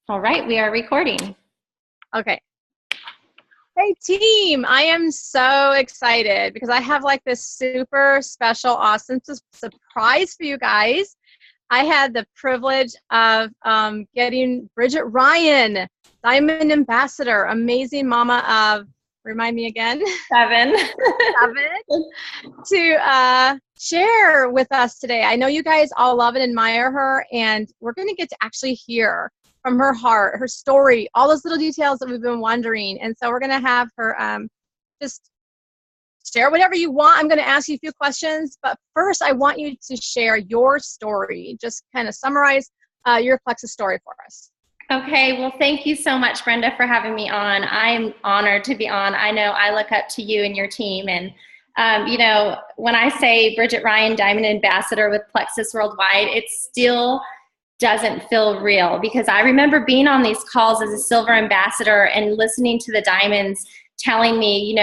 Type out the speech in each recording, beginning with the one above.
All right, we are recording. Okay. Hey team, I am so excited because I have like this super special, awesome surprise for you guys. I had the privilege of getting Bridget Ryan, Diamond Ambassador, amazing mama of, remind me again, 7. 7, to share with us today. I know you guys all love and admire her, and we're going to get to actually hear from her heart, her story, all those little details that we've been wondering. And so we're going to have her just share whatever you want. I'm going to ask you a few questions, but first I want you to share your story. Just kind of summarize your Plexus story for us. Okay, well, thank you so much, Brenda, for having me on. I'm honored to be on. I know I look up to you and your team. And, when I say Bridget Ryan, Diamond Ambassador with Plexus Worldwide, it still doesn't feel real because I remember being on these calls as a silver ambassador and listening to the diamonds telling me,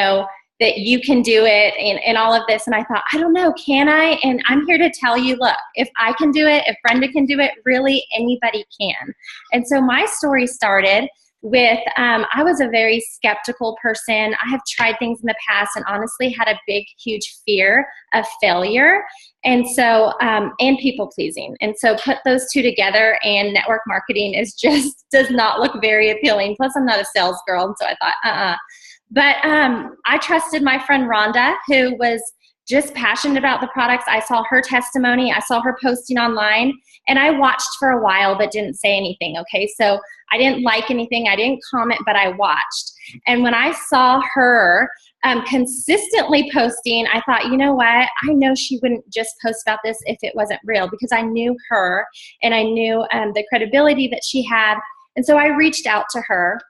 that you can do it and all of this. And I thought, I don't know, can I? And I'm here to tell you, look, if I can do it, if Brenda can do it, really anybody can. And so my story started with, I was a very skeptical person. I have tried things in the past and honestly had a big, huge fear of failure. And so, and people pleasing. And so put those two together and network marketing does not look very appealing. Plus I'm not a sales girl. And so I thought, But I trusted my friend Rhonda, who was just passionate about the products. I saw her testimony. I saw her posting online, and I watched for a while but didn't say anything, okay? So I didn't like anything. I didn't comment, but I watched. And when I saw her consistently posting, I thought, you know what? I know she wouldn't just post about this if it wasn't real because I knew her and I knew the credibility that she had. And so I reached out to her.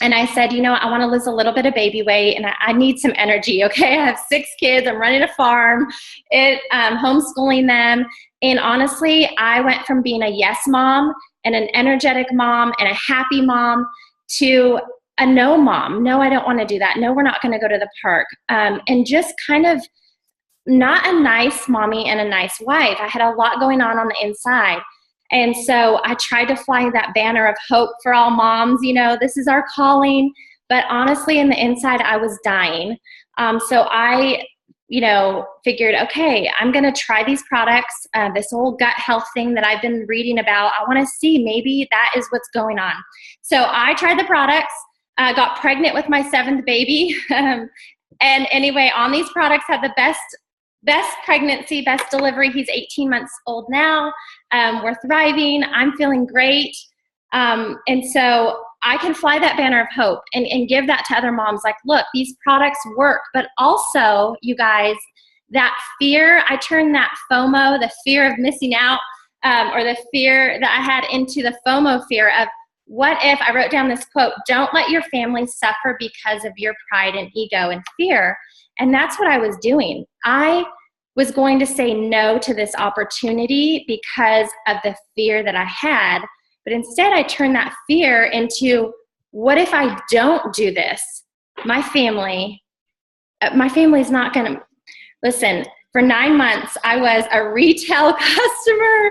And I said, I want to lose a little bit of baby weight and I need some energy, okay? I have 6 kids. I'm running a farm, homeschooling them. And honestly, I went from being a yes mom and an energetic mom and a happy mom to a no mom. No, I don't want to do that. No, we're not going to go to the park. And just kind of not a nice mommy and a nice wife. I had a lot going on the inside. And so I tried to fly that banner of hope for all moms, this is our calling. But honestly, in the inside, I was dying. So I, figured, okay, I'm going to try these products, this whole gut health thing that I've been reading about. I want to see maybe that is what's going on. So I tried the products, got pregnant with my 7th baby. And anyway, on these products, had the best pregnancy, best delivery. He's 18 months old now. We're thriving. I'm feeling great. And so I can fly that banner of hope and give that to other moms. Like, look, these products work. But also, you guys, that fear, I turned that FOMO, the fear of missing out, or the fear that I had into the FOMO fear of, what if, I wrote down this quote, don't let your family suffer because of your pride and ego and fear. And that's what I was doing. I was going to say no to this opportunity because of the fear that I had. But instead, I turned that fear into, what if I don't do this? My family is not going to, listen, for 9 months, I was a retail customer.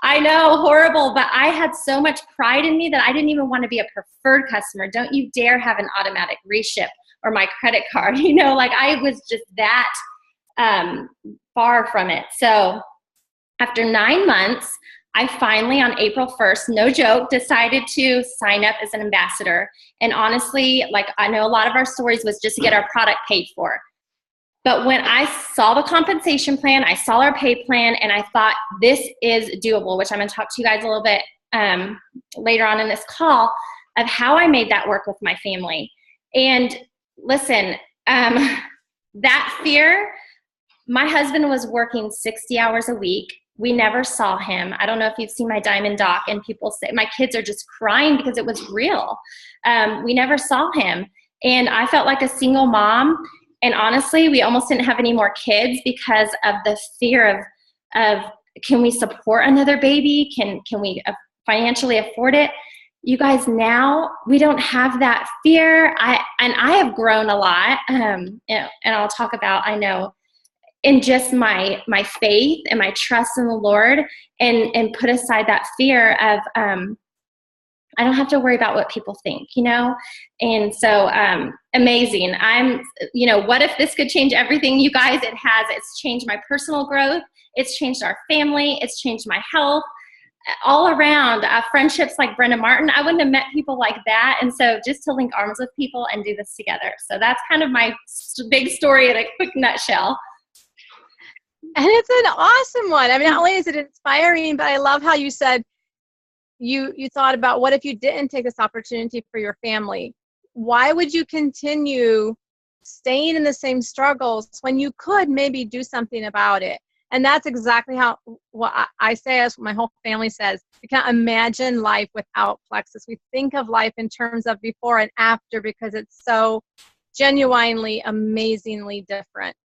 I know, horrible, but I had so much pride in me that I didn't even want to be a preferred customer. Don't you dare have an automatic reship or my credit card. I was just that far from it. So after 9 months, I finally, on April 1st, no joke, decided to sign up as an ambassador. And honestly, I know a lot of our stories was just to get our product paid for. But when I saw the compensation plan, I saw our pay plan, and I thought this is doable, which I'm going to talk to you guys a little bit later on in this call of how I made that work with my family. And listen, that fear, my husband was working 60 hours a week. We never saw him. I don't know if you've seen my Diamond doc, and people say, my kids are just crying because it was real. We never saw him. And I felt like a single mom. And honestly, we almost didn't have any more kids because of the fear of can we support another baby? Can we financially afford it? You guys, now we don't have that fear. I have grown a lot, and I'll talk about, I know, in just my faith and my trust in the Lord, and put aside that fear of I don't have to worry about what people think, you know? And so, amazing. What if this could change everything? You guys, it has. It's changed my personal growth. It's changed our family. It's changed my health. All around, friendships like Brenda Martin, I wouldn't have met people like that. And so just to link arms with people and do this together. So that's kind of my big story in a quick nutshell. And it's an awesome one. I mean, not only is it inspiring, but I love how you said you thought about, what if you didn't take this opportunity for your family? Why would you continue staying in the same struggles when you could maybe do something about it? And that's exactly what I say, as my whole family says. We can't imagine life without Plexus. We think of life in terms of before and after, because it's so genuinely, amazingly different.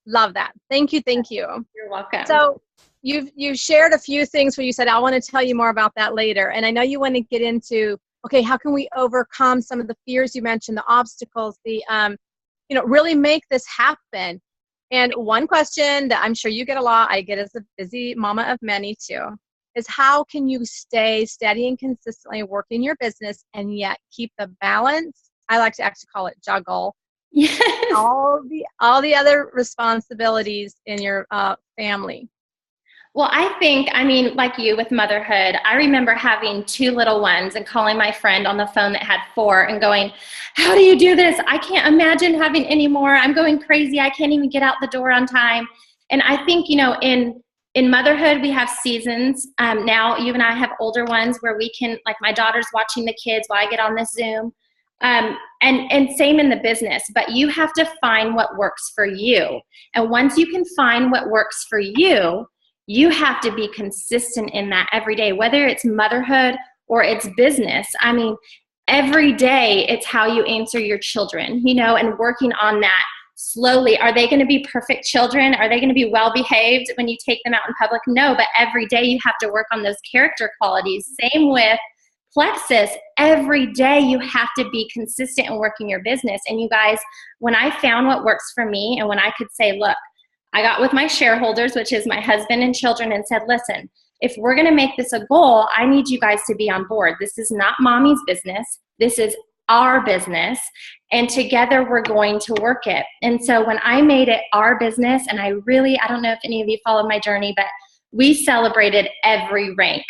Love that. Thank you. Thank you. You're welcome. So you've shared a few things where you said, I want to tell you more about that later. And I know you want to get into, okay, how can we overcome some of the fears you mentioned, the obstacles, really make this happen. And one question that I'm sure you get a lot, I get as a busy mama of many too, is how can you stay steady and consistently working your business and yet keep the balance? I like to actually call it juggle. Yes. All the other responsibilities in your family. Well, like you with motherhood, I remember having 2 little ones and calling my friend on the phone that had 4 and going, how do you do this? I can't imagine having any more. I'm going crazy. I can't even get out the door on time. And I think, in motherhood, we have seasons. Now, you and I have older ones where we can, like my daughter's watching the kids while I get on this Zoom. And same in the business, but you have to find what works for you. And once you can find what works for you, you have to be consistent in that every day, whether it's motherhood or it's business. I mean, every day it's how you answer your children, and working on that slowly. Are they going to be perfect children? Are they going to be well-behaved when you take them out in public? No, but every day you have to work on those character qualities. Same with Plexus. Every day you have to be consistent in working your business. And you guys, when I found what works for me and when I could say, look, I got with my shareholders, which is my husband and children, and said, listen, if we're going to make this a goal, I need you guys to be on board. This is not mommy's business. This is our business. And together we're going to work it. And so when I made it our business, and I don't know if any of you followed my journey, but we celebrated every rank.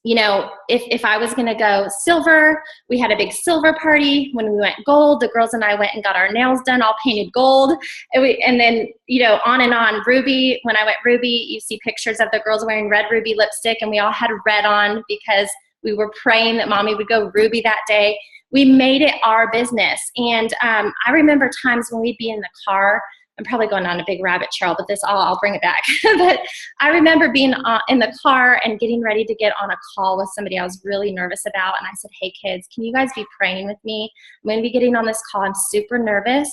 If I was going to go silver, we had a big silver party. When we went gold, the girls and I went and got our nails done, all painted gold. And then, on and on. Ruby, when I went ruby, you see pictures of the girls wearing red ruby lipstick, and we all had red on because we were praying that mommy would go ruby that day. We made it our business. And I remember times when we'd be in the car. I'm probably going on a big rabbit trail, but I'll bring it back. But I remember being in the car and getting ready to get on a call with somebody I was really nervous about. And I said, hey kids, can you guys be praying with me? I'm going to be getting on this call. I'm super nervous,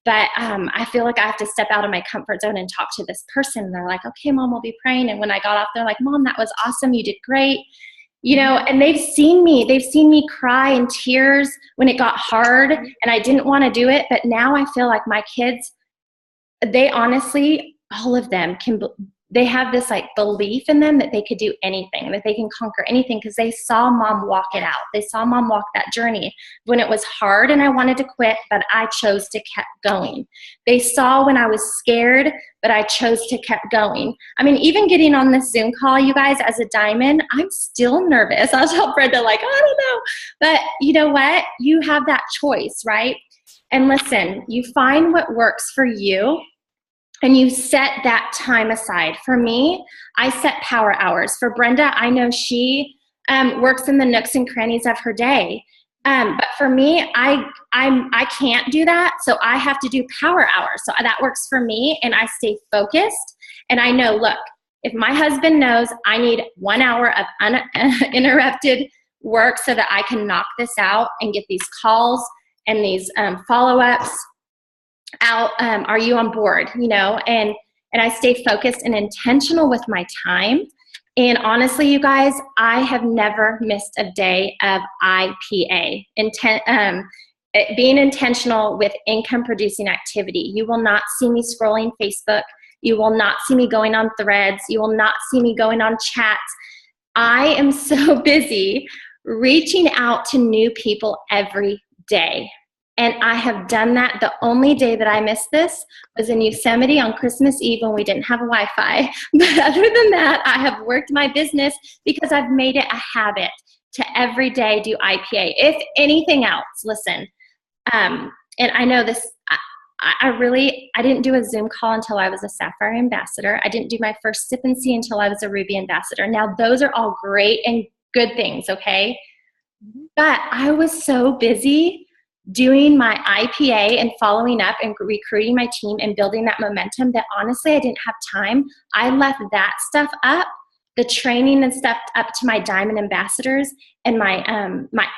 but I feel like I have to step out of my comfort zone and talk to this person. And they're like, okay, mom, we'll be praying. And when I got off, they're like, mom, that was awesome. You did great. And they've seen me cry in tears when it got hard and I didn't want to do it. But now I feel like my kids, they honestly, all of them they have this belief in them that they could do anything, that they can conquer anything, because they saw mom walk it out. They saw mom walk that journey when it was hard and I wanted to quit, but I chose to keep going. They saw when I was scared, but I chose to keep going. I mean, even getting on this Zoom call, you guys, as a diamond, I'm still nervous. I was tell Brenda, I don't know. But you know what? You have that choice, right? And listen, you find what works for you and you set that time aside. For me, I set power hours. For Brenda, I know she works in the nooks and crannies of her day. But for me, I can't do that. So I have to do power hours. So that works for me and I stay focused. And I know, look, if my husband knows I need 1 hour of uninterrupted work so that I can knock this out and get these calls and these follow-ups out, are you on board? And I stay focused and intentional with my time. And honestly, you guys, I have never missed a day of IPA. Being intentional with income producing activity. You will not see me scrolling Facebook. You will not see me going on Threads. You will not see me going on chats. I am so busy reaching out to new people every day. And I have done that. The only day that I missed this was in Yosemite on Christmas Eve when we didn't have a Wi-Fi. But other than that, I have worked my business because I've made it a habit to every day do IPA. If anything else, listen, and I know this, I didn't do a Zoom call until I was a Sapphire Ambassador. I didn't do my first Sip and See until I was a Ruby Ambassador. Now, those are all great and good things, okay? But I was so busy doing my IPA and following up and recruiting my team and building that momentum that honestly I didn't have time. I left that stuff up, the training and stuff up to my Diamond Ambassadors and my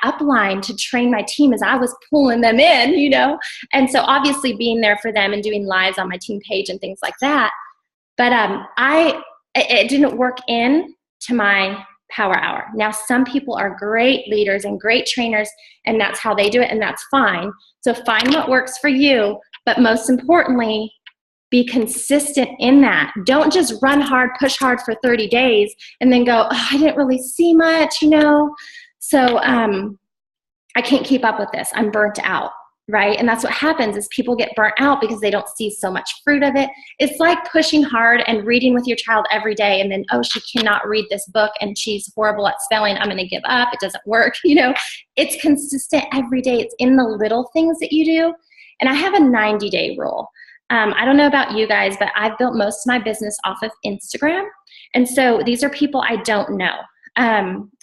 upline to train my team as I was pulling them in, you know? And so obviously being there for them and doing lives on my team page and things like that. But it didn't work in to my power hour. Now, some people are great leaders and great trainers, and that's how they do it, and that's fine. So find what works for you, but most importantly, be consistent in that. Don't just run hard, push hard for 30 days, and then go, oh, I didn't really see much, you know? So I can't keep up with this. I'm burnt out, right? And that's what happens is people get burnt out because they don't see so much fruit of it. It's like pushing hard and reading with your child every day and then, oh, she cannot read this book and she's horrible at spelling. I'm going to give up. It doesn't work. You know, it's consistent every day. It's in the little things that you do. And I have a 90-day rule. I don't know about you guys, but I've built most of my business off of Instagram. And so these are people I don't know.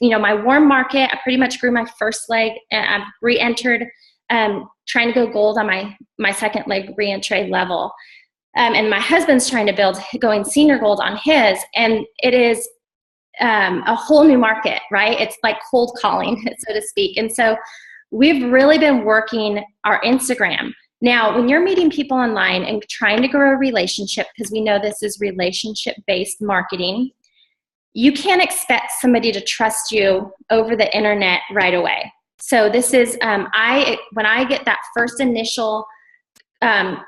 You know, my warm market, I pretty much grew my first leg and I've re-entered trying to go gold on my second leg re-entry level. And my husband's trying to going senior gold on his. And it is a whole new market, right? It's like cold calling, so to speak. And so we've really been working our Instagram. Now, when you're meeting people online and trying to grow a relationship, because we know this is relationship-based marketing, you can't expect somebody to trust you over the internet right away. So this is, when I get that first initial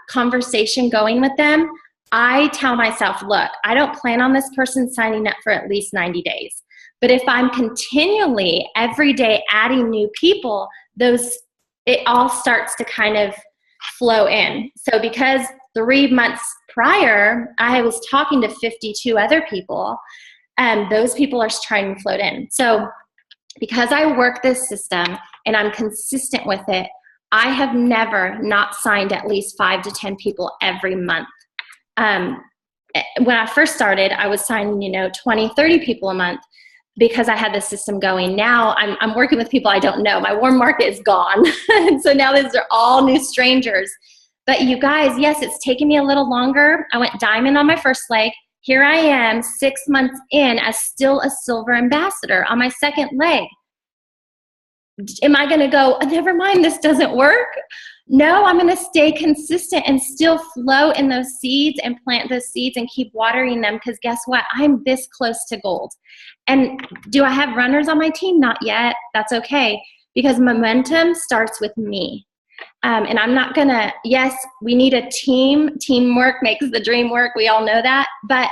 conversation going with them, I tell myself, look, I don't plan on this person signing up for at least 90 days. But if I'm continually every day adding new people, it all starts to kind of flow in. So because 3 months prior, I was talking to 52 other people, and those people are trying to float in. So because I work this system and I'm consistent with it, I have never not signed at least 5 to 10 people every month. When I first started, I was signing, 20, 30 people a month because I had the system going. Now I'm working with people I don't know. My warm market is gone. And so now these are all new strangers. But you guys, yes, it's taken me a little longer. I went diamond on my first leg. Here I am 6 months in as still a silver ambassador on my second leg. Am I going to go, oh, never mind, this doesn't work? No, I'm going to stay consistent and still flow in those seeds and plant those seeds and keep watering them, because guess what? I'm this close to gold. And do I have runners on my team? Not yet. That's okay, because momentum starts with me. And I'm not going to, yes, we need a team. Teamwork makes the dream work. We all know that. But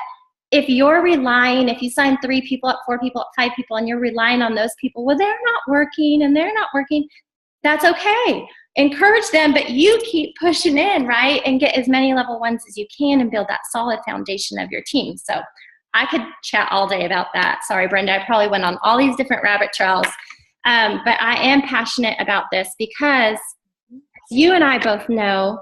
if you're relying, if you sign 3 people up, 4 people up, 5 people, and you're relying on those people, well, they're not working and they're not working. That's okay. Encourage them, but you keep pushing in, right? And get as many level 1s as you can and build that solid foundation of your team. So I could chat all day about that. Sorry, Brenda, I probably went on all these different rabbit trails. But I am passionate about this because you and I both know,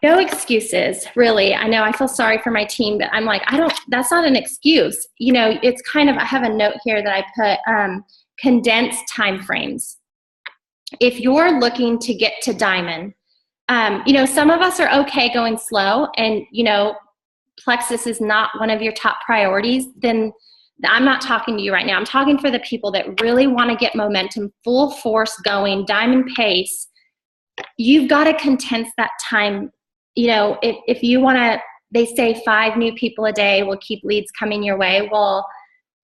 no excuses, really. I know I feel sorry for my team, but I'm like, that's not an excuse. It's kind of, I have a note here that I put condensed time frames. If you're looking to get to diamond, some of us are okay going slow and, plexus is not one of your top priorities, then I'm not talking to you right now. I'm talking for the people that really want to get momentum, full force going, diamond pace. You've got to condense that time. If you want to, they say 5 new people a day will keep leads coming your way. Well,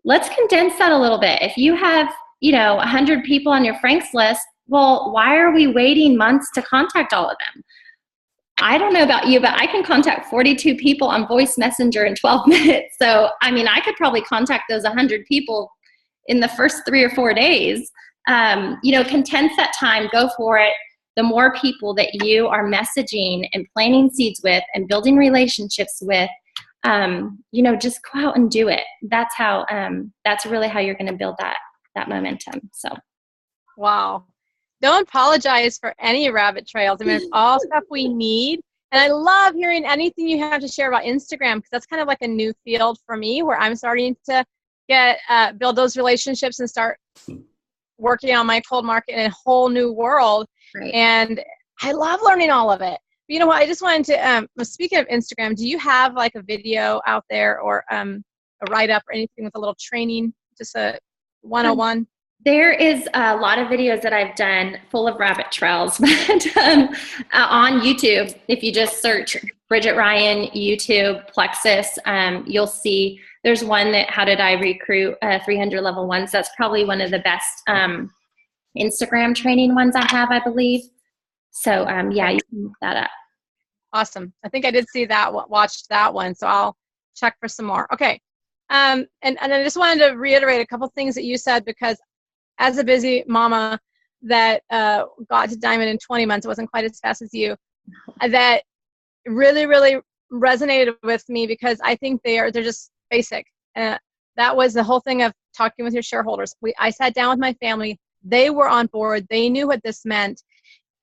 let's condense that a little bit. If you have, 100 people on your Franks list, well, why are we waiting months to contact all of them? I don't know about you, but I can contact 42 people on voice messenger in 12 minutes. So, I could probably contact those 100 people in the first 3 or 4 days. Condense that time, go for it. The more people that you are messaging and planting seeds with and building relationships with, just go out and do it. That's really how you're going to build that momentum. So. Wow. Don't apologize for any rabbit trails. I mean, it's all stuff we need. And I love hearing anything you have to share about Instagram, because that's kind of like a new field for me, where I'm starting to build those relationships and start working on my cold market in a whole new world. Right. And I love learning all of it. But you know what? I just wanted to, speaking of Instagram, do you have like a video out there or a write-up or anything with a little training, just a 101? There is a lot of videos that I've done full of rabbit trails, but on YouTube, if you just search Bridget Ryan, YouTube, Plexus, you'll see there's one that, how did I recruit 300 level ones? That's probably one of the best Instagram training ones I have, I believe. So you can look that up. Awesome. I think I did see that, watched that one. So I'll check for some more. Okay. And I just wanted to reiterate a couple things that you said, because as a busy mama that got to Diamond in 20 months, it wasn't quite as fast as you, that really, really resonated with me, because I think they're just basic. That was the whole thing of talking with your shareholders. I sat down with my family. They were on board. They knew what this meant.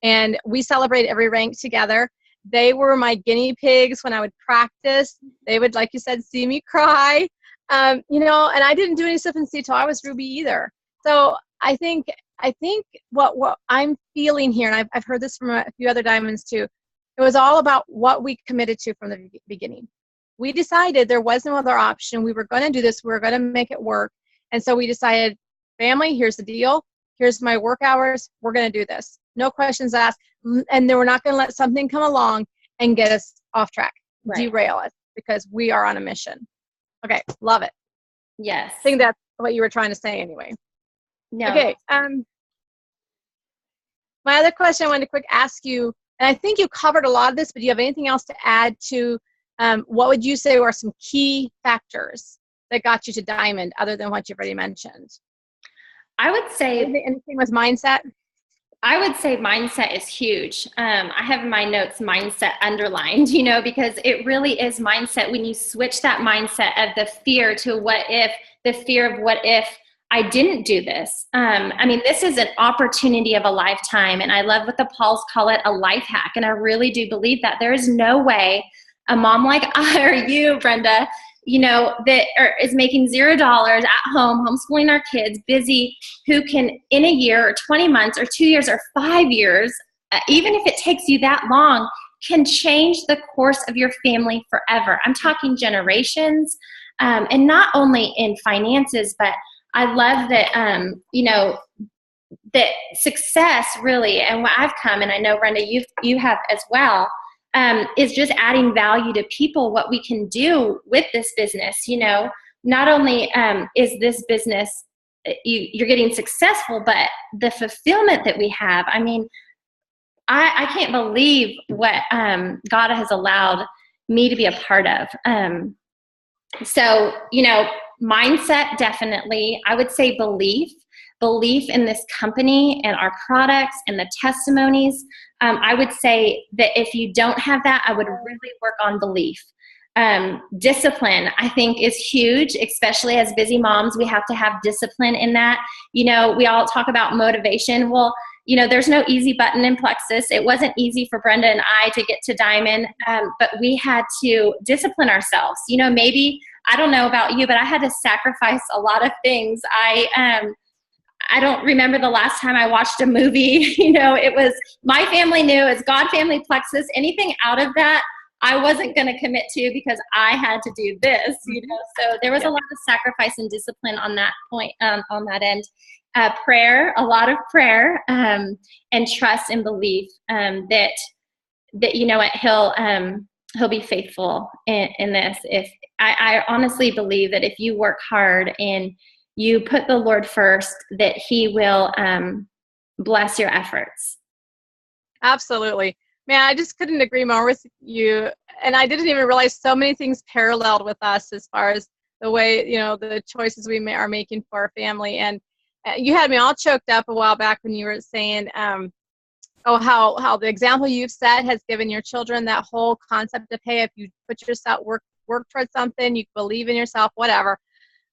And we celebrated every rank together. They were my guinea pigs when I would practice. They would, like you said, see me cry. And I didn't do any sip and see till I was Ruby either. So I think what I'm feeling here, and I've heard this from a few other diamonds too, it was all about what we committed to from the beginning. We decided there was no other option. We were going to do this. We were going to make it work. And so we decided, family, here's the deal. Here's my work hours. We're going to do this. No questions asked. And then we're not going to let something come along and get us off track, right, derail us, because we are on a mission. Okay. Love it. Yes. I think that's what you were trying to say anyway. No. Okay. My other question I wanted to quick ask you, and I think you covered a lot of this, but do you have anything else to add to what would you say were some key factors that got you to Diamond, other than what you've already mentioned? I would say anything with mindset. I would say mindset is huge. I have in my notes mindset underlined, because it really is mindset. When you switch that mindset of the fear to the fear of what if I didn't do this. This is an opportunity of a lifetime. And I love what the Pauls call it, a life hack. And I really do believe that there is no way a mom like I or you, Brenda, that is making $0 at home, homeschooling our kids, busy, who can in a year or 20 months or 2 years or 5 years, even if it takes you that long, can change the course of your family forever. I'm talking generations, and not only in finances, but I love that, that success really, and what I've come, and I know, Brenda, you have as well, is just adding value to people, what we can do with this business. Not only is this business, you're getting successful, but the fulfillment that we have. I can't believe what God has allowed me to be a part of. So, mindset, definitely. I would say belief in this company and our products and the testimonies. I would say that if you don't have that, I would really work on belief. Discipline, I think, is huge, especially as busy moms. We have to have discipline in that. We all talk about motivation. Well, there's no easy button in Plexus. It wasn't easy for Brenda and I to get to Diamond, but we had to discipline ourselves. Maybe, I don't know about you, but I had to sacrifice a lot of things. I don't remember the last time I watched a movie. It was my family knew, it's God Family Plexus. Anything out of that, I wasn't going to commit to, because I had to do this. So there was a lot of sacrifice and discipline on that point, on that end. Prayer, a lot of prayer, and trust and belief that he'll be faithful in this. If I honestly believe that if you work hard and you put the Lord first, that he will bless your efforts. Absolutely. Man, I just couldn't agree more with you. And I didn't even realize so many things paralleled with us as far as the way, you know, the choices we are making for our family. And you had me all choked up a while back when you were saying, how the example you've set has given your children that whole concept of, hey, if you put yourself, work towards something, you believe in yourself, whatever.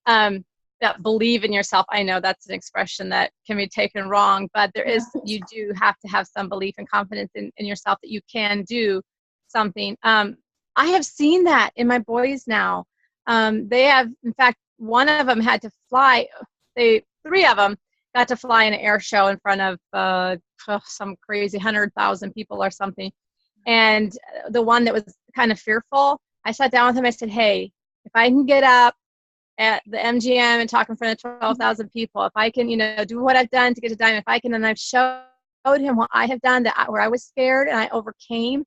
That believe in yourself, I know that's an expression that can be taken wrong, but you do have to have some belief and confidence in yourself that you can do something. I have seen that in my boys now. They have, in fact, one of them had to fly. Three of them got to fly in an air show in front of some crazy 100,000 people or something. And the one that was kind of fearful, I sat down with him. I said, hey, if I can get up at the MGM and talk in front of 12,000 people, if I can, you know, do what I've done to get to Diamond, if I can, and I've showed him what I have done, where I was scared and I overcame,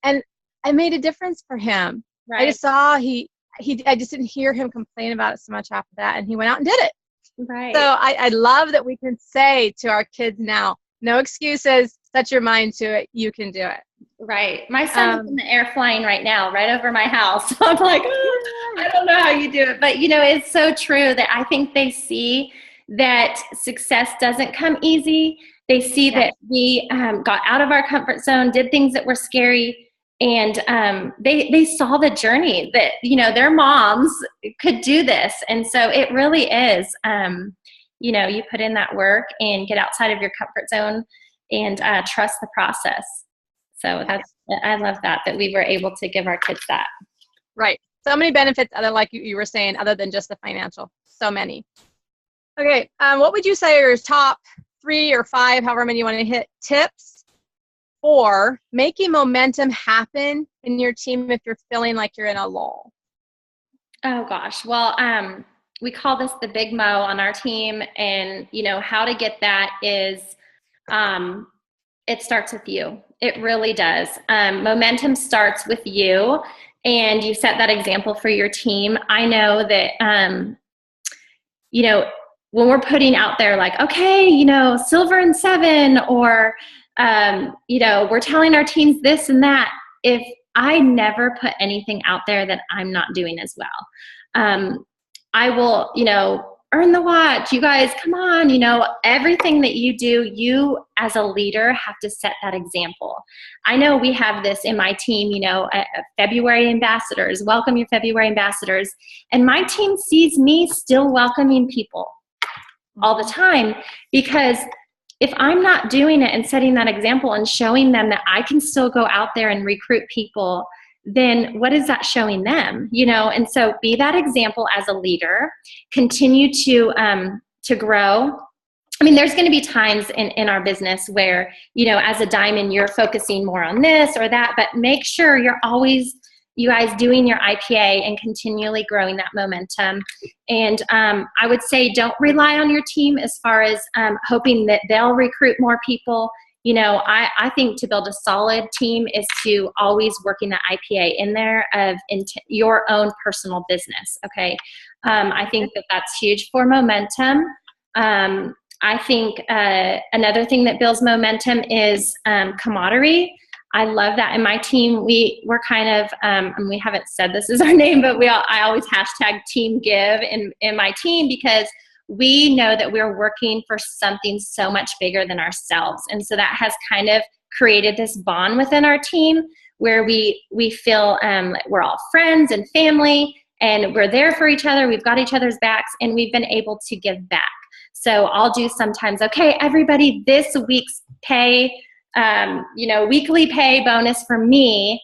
and I made a difference for him. Right. I just saw I just didn't hear him complain about it so much after that, and he went out and did it. Right. So I love that we can say to our kids now, no excuses, set your mind to it, you can do it. Right. My son is in the air flying right now, right over my house. I'm like, I don't know how you do it. But, you know, it's so true that I think they see that success doesn't come easy. They see that we got out of our comfort zone, did things that were scary, and they saw the journey that, you know, their moms could do this. And so it really is, you know, you put in that work and get outside of your comfort zone and trust the process. So I love that we were able to give our kids that. Right. So many benefits, like you were saying, other than just the financial. So many. Okay. What would you say are your top 3 or 5, however many you want to hit, tips for making momentum happen in your team if you're feeling like you're in a lull? Oh gosh. Well, we call this the big mo on our team, and you know how to get that is, it starts with you. It really does. Momentum starts with you, and you set that example for your team. I know that, you know, when we're putting out there like, okay, you know, silver and 7, or, you know, we're telling our teams this and that. If I never put anything out there that I'm not doing as well, I will, you know, earn the watch. You guys, come on, you know, everything that you do, you as a leader have to set that example. I know we have this in my team, you know, February ambassadors, welcome your February ambassadors. And my team sees me still welcoming people all the time, because if I'm not doing it and setting that example and showing them that I can still go out there and recruit people, then what is that showing them? You know, and so be that example as a leader, continue to grow. I mean, there's going to be times in our business where, you know, as a diamond, you're focusing more on this or that, but make sure you're always, you guys, doing your IPA and continually growing that momentum. And I would say don't rely on your team as far as hoping that they'll recruit more people. You know, I think to build a solid team is to always working that IPA in there of your own personal business, okay? I think that's huge for momentum. I think another thing that builds momentum is camaraderie. I love that in my team. We're kind of, and we haven't said this is our name, but I always hashtag team give in my team, because we know that we're working for something so much bigger than ourselves. And so that has kind of created this bond within our team where we feel we're all friends and family, and we're there for each other. We've got each other's backs, and we've been able to give back. So I'll do sometimes, okay, everybody, this week's pay, you know, weekly pay bonus for me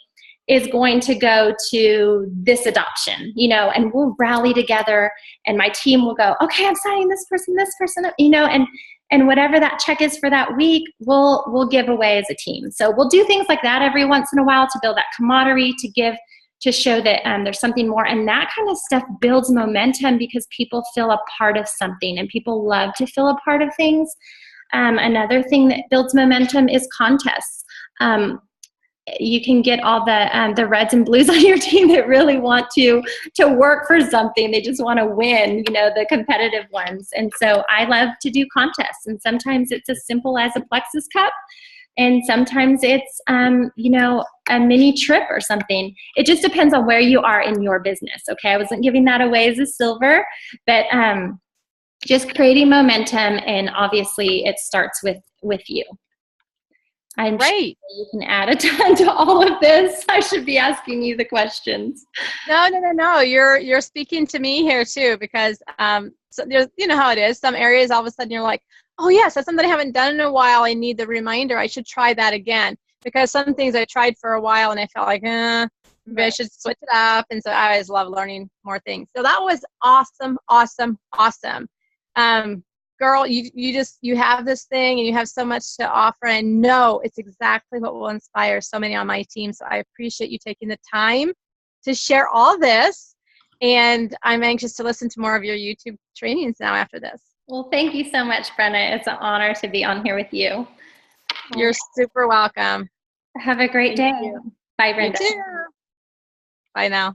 is going to go to this adoption, you know, and we'll rally together, and my team will go, okay, I'm signing this person, you know, and whatever that check is for that week, we'll give away as a team. So we'll do things like that every once in a while to build that camaraderie, to show that there's something more. And that kind of stuff builds momentum because people feel a part of something, and people love to feel a part of things. Another thing that builds momentum is contests. You can get all the reds and blues on your team that really want to work for something. They just want to win, you know, the competitive ones. And so I love to do contests. And sometimes it's as simple as a Plexus cup And sometimes it's, you know, a mini trip or something. It just depends on where you are in your business. Okay. I wasn't giving that away as a silver, but just creating momentum. And obviously it starts with you. I'm sure you can add a ton to all of this. I should be asking you the questions. No. You're speaking to me here too, because so there's, you know how it is. Some areas all of a sudden you're like, oh yes, that's something I haven't done in a while. I need the reminder. I should try that again, because some things I tried for a while and I felt like, maybe I should switch it up. And so I always love learning more things. So that was awesome. Girl, you have this thing and you have so much to offer, and know it's exactly what will inspire so many on my team. So I appreciate you taking the time to share all this, and I'm anxious to listen to more of your YouTube trainings now after this. Well, thank you so much, Brenna. It's an honor to be on here with you. You're super welcome. Have a great day. Bye, Brenda. You too. Bye now.